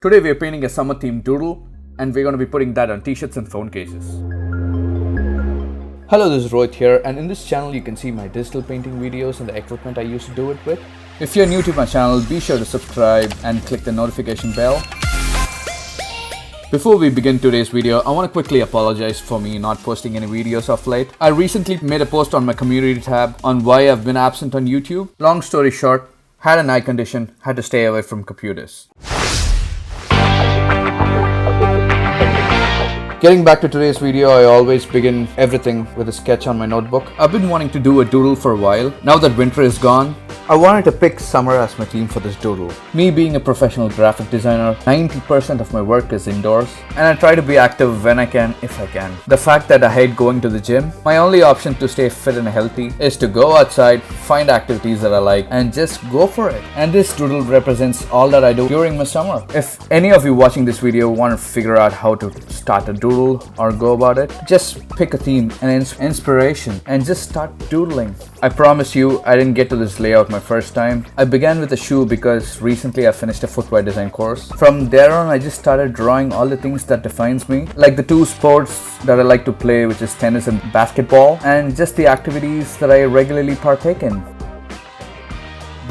Today we are painting a summer themed doodle and we're going to be putting that on t-shirts and phone cases. Hello, this is Rohit here, and in this channel you can see my digital painting videos and the equipment I used to do it with. If you're new to my channel, be sure to subscribe and click the notification bell. Before we begin today's video, I want to quickly apologize for me not posting any videos of late. I recently made a post on my community tab on why I've been absent on YouTube. Long story short, had an eye condition, had to stay away from computers. Getting back to today's video, I always begin everything with a sketch on my notebook. I've been wanting to do a doodle for a while. Now that winter is gone, I wanted to pick summer as my theme for this doodle. Me being a professional graphic designer, 90% of my work is indoors, and I try to be active when I can, if I can. The fact that I hate going to the gym, my only option to stay fit and healthy is to go outside, find activities that I like, and just go for it. And this doodle represents all that I do during my summer. If any of you watching this video want to figure out how to start a doodle or go about it, just pick a theme and inspiration and just start doodling. I promise you, I didn't get to this layout my first time. I began with a shoe because recently I finished a footwear design course. From there on, I just started drawing all the things that defines me, like the two sports that I like to play, which is tennis and basketball, and just the activities that I regularly partake in.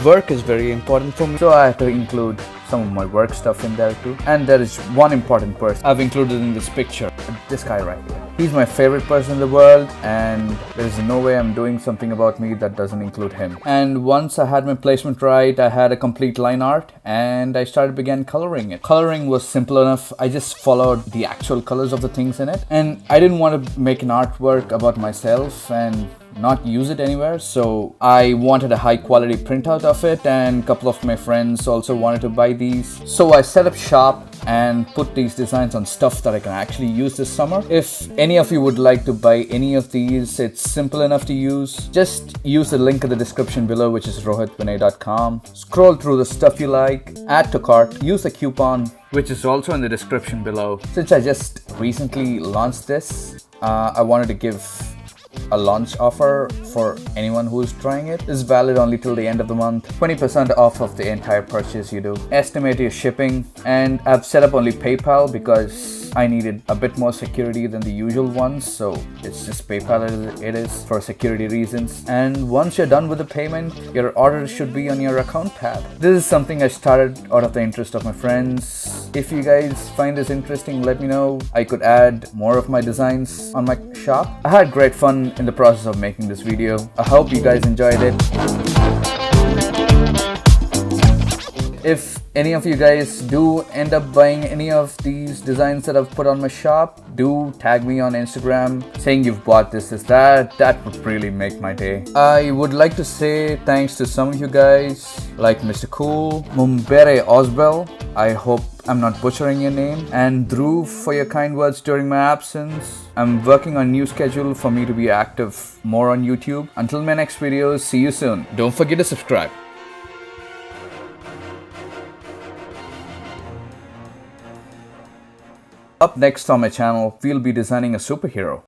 Work is very important for me, so I have to include some of my work stuff in there too. And there is one important person I've included in this picture, this guy right here. He's my favorite person in the world, and there's no way I'm doing something about me that doesn't include him. And once I had my placement right, I had a complete line art and I began coloring it. Coloring was simple enough. I just followed the actual colors of the things in it, and I didn't want to make an artwork about myself and not use it anywhere, so I wanted a high quality printout of it, and a couple of my friends also wanted to buy these. So I set up shop and put these designs on stuff that I can actually use this summer. If any of you would like to buy any of these, it's simple enough to use. Just use the link in the description below, which is RohitVinay.com. Scroll through the stuff you like, add to cart, use the coupon, which is also in the description below. Since I just recently launched this, I wanted to give a launch offer for anyone who is trying it. It's valid only till the end of the month. 20% off of the entire purchase you do. Estimate your shipping, and I've set up only PayPal because I needed a bit more security than the usual ones, so it's just PayPal as it is for security reasons. And once you're done with the payment, your order should be on your account tab. This is something I started out of the interest of my friends. If you guys find this interesting, let me know. I could add more of my designs on my shop. I had great fun in the process of making this video. I hope you guys enjoyed it. If any of you guys do end up buying any of these designs that I've put on my shop, do tag me on Instagram saying you've bought this, that would really make my day. I would like to say thanks to some of you guys like Mr. Cool, Mumbere Osbel, I hope I'm not butchering your name, and Dhruv for your kind words during my absence. I'm working on a new schedule for me to be active more on YouTube. Until my next video, see you soon. Don't forget to subscribe. Up next on my channel, we'll be designing a superhero.